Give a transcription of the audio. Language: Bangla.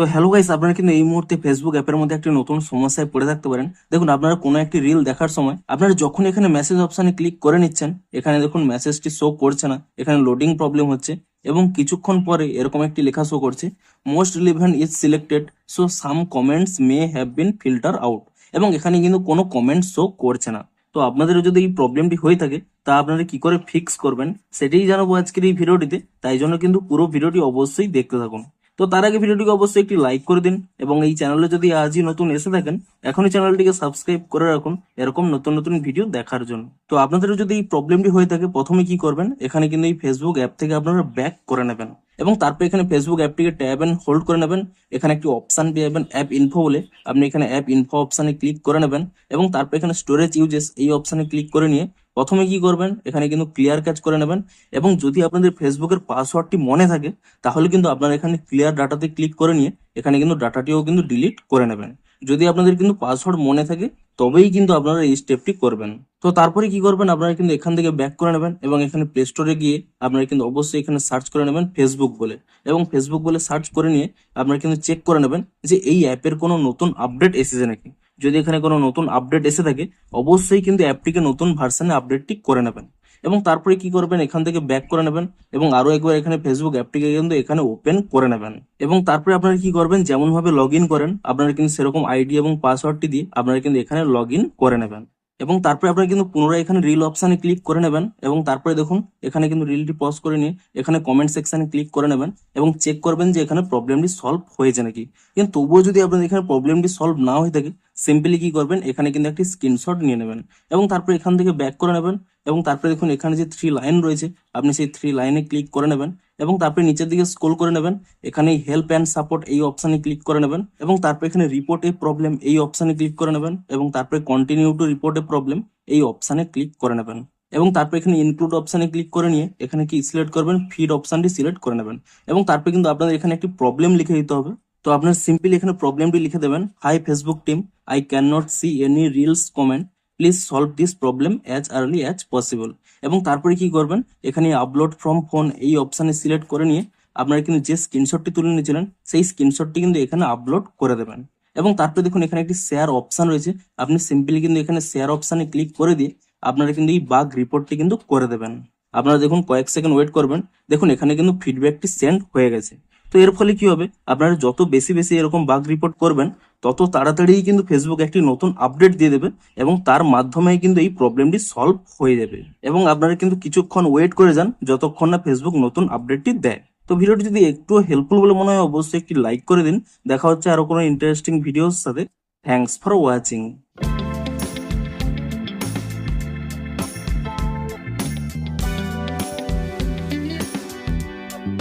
তো হ্যালো গাইস, আপনারা কিন্তু এই মুহূর্তে ফেসবুক অ্যাপের মধ্যে একটি নতুন সমস্যায় পড়ে থাকতে পারেন। দেখুন, আপনারা কোনো একটি রিল দেখার সময় আপনারা যখন এখানে মেসেজ অপশানে ক্লিক করে নিচ্ছেন, এখানে দেখুন মেসেজটি শো করছে না, এখানে লোডিং প্রবলেম হচ্ছে এবং কিছুক্ষণ পরে এরকম একটি লেখা শো করছে, most relevant is selected, so some comments may have been filter out, এবং এখানে কিন্তু কোনো কমেন্ট শো করছে না। তো আপনাদেরও যদি এই প্রবলেমটি হয়ে থাকে, তা আপনারা কি করে ফিক্স করবেন সেটাই জানাবো আজকের এই ভিডিওটিতে। তাই জন্য কিন্তু পুরো ভিডিওটি অবশ্যই দেখতে থাকুন। তো তার আগে ভিডিওটিকে অবশ্যই একটি লাইক করে দিন এবং এই চ্যানেলে যদি আজই নতুন এসে থাকেন, এখনই চ্যানেলটিকে সাবস্ক্রাইব করে রাখুন এরকম নতুন নতুন ভিডিও দেখার জন্য। তো আপনাদের যদি এই প্রবলেমটি হয়ে থাকে, প্রথমে কি করবেন, এখানে কিন্তু এই ফেসবুক অ্যাপ থেকে আপনারা ব্যাক করে নেবেন এবং তারপর এখানে ফেসবুক অ্যাপটিকে ট্যাব এন্ড হোল্ড করে নেবেন। এখানে একটি অপশন পেয়ে যাবেন অ্যাপ ইনফো বলে, আপনি এখানে অ্যাপ ইনফো অপশনে ক্লিক করে নেবেন এবং তারপর এখানে স্টোরেজ ইউজেস এই অপশনে ক্লিক করে নিয়ে প্রথমে কি করবেন, এখানে কিন্তু ক্লিয়ার ক্যাচ করে নেবেন এবং যদি আপনাদের ফেসবুকের পাসওয়ার্ডটি মনে থাকে, তাহলে কিন্তু আপনারা এখানে ক্লিয়ার ডাটাতে ক্লিক করে নিয়ে এখানে কিন্তু ডাটাটিও কিন্তু ডিলিট করে নেবেন। যদি আপনাদের কিন্তু পাসওয়ার্ড মনে থাকে, তবেই কিন্তু আপনারা এই স্টেপটি করবেন। তো তারপরে কি করবেন, আপনারা কিন্তু এখান থেকে ব্যাক করে নেবেন এবং এখানে প্লে স্টোরে গিয়ে আপনারা কিন্তু অবশ্যই এখানে সার্চ করে নেবেন ফেসবুক বলে, এবং ফেসবুক বলে সার্চ করে নিয়ে আপনারা কিন্তু চেক করে নেবেন যে এই অ্যাপের কোনো নতুন আপডেট এসেছে নাকি। যদি এখানে কোনো নতুন আপডেট এসে থাকে, অবশ্যই কিন্তু অ্যাপটিকে নতুন ভার্সনে আপডেটটি করে নেবেন এবং তারপরে কি করবেন, এখান থেকে ব্যাক করে নেবেন এবং আরো একবার এখানে ফেসবুক অ্যাপটিকে কিন্তু এখানে ওপেন করে নেবেন এবং তারপরে আপনারা কি করবেন, যেমন ভাবে লগ ইন করেন আপনারা কিন্তু সেরকম আইডি এবং পাসওয়ার্ডটি দিয়ে আপনারা কিন্তু এখানে লগ ইন করে নেবেন এবং তারপরে আপনারা কিন্তু পুনরায় এখানে রিল অপশানে ক্লিক করে নেবেন এবং তারপরে দেখুন এখানে কিন্তু রিলটি পজ করে নিয়ে এখানে কমেন্ট সেকশনে ক্লিক করে নেবেন এবং চেক করবেন যে এখানে প্রবলেমটি সলভ হয়েছে নাকি। কিন্তু তবুও যদি আপনাদের এখানে প্রবলেমটি সলভ না হয়ে থাকে, সিম্পলি কি করবেন, এখানে কিন্তু একটি স্ক্রিনশট নিয়ে নেবেন এবং তারপরে এখান থেকে ব্যাক করে নেবেন এবং তারপরে দেখুন এখানে যে 3 লাইন রয়েছে, আপনি সেই 3 লাইনে ক্লিক করে নেবেন এবং তারপরে নিচের দিকে স্ক্রল করে নেবেন, এখানে হেল্প অ্যান্ড সাপোর্ট এই অপশনে ক্লিক করে নেবেন এবং তারপরে এখানে রিপোর্ট এ প্রবলেম এই অপশনে ক্লিক করে নেবেন এবং তারপরে continue to report A problem এই অপশনে ক্লিক করে নেবেন এবং তারপরে এখানে ইনক্লুড অপশনে ক্লিক করে নিয়ে এখানে কি সিলেক্ট করবেন, ফিড অপশনটি সিলেক্ট করে নেবেন এবং তারপরে কিন্তু আপনাদের এখানে একটি প্রবলেম লিখে দিতে হবে। তো আপনার সিম্পলি এখানে প্রবলেমটি লিখে দেবেন, high Facebook team, I can not C any reels comment, please solve this problem as early as possible এবং তারপরে কি করবেন, এখানে আপলোড ফ্রম ফোন এই অপশনে সিলেক্ট করে নিয়ে আপনারা কিন্তু যে স্ক্রিনশটটি তুলে নিয়েছিলেন সেই স্ক্রিনশটটি কিন্তু এখানে আপলোড করে দেবেন এবং তারপরে দেখুন এখানে একটি শেয়ার অপশন রয়েছে, আপনি সিম্পলি কিন্তু এখানে শেয়ার অপশনে ক্লিক করে দিয়ে আপনারা কিন্তু এই বাগ রিপোর্টটি কিন্তু করে দেবেন। আপনারা দেখুন কয়েক সেকেন্ড ওয়েট করবেন, দেখুন এখানে কিন্তু ফিডব্যাকটি সেন্ড হয়ে গেছে। তো এর ফলে কি হবে, আপনারা যত বেশি বেশি এরকম বাগ রিপোর্ট করবেন, তত তাড়াতাড়ি কিন্তু ফেসবুক একটি নতুন আপডেট দিয়ে দেবে এবং তার মাধ্যমে কিন্তু এই প্রবলেমটি সলভ হয়ে যাবে এবং আপনারা কিন্তু কিছুক্ষণ ওয়েট করে যান যতক্ষণ না ফেসবুক নতুন আপডেটটি দেয়। তো ভিডিওটি যদি একটু হেল্পফুল বলে মনে হয়, অবশ্যই একটি লাইক করে দিন। দেখা হচ্ছে আরো কোনো ইন্টারেস্টিং ভিডিওর সাথে। Thanks for watching.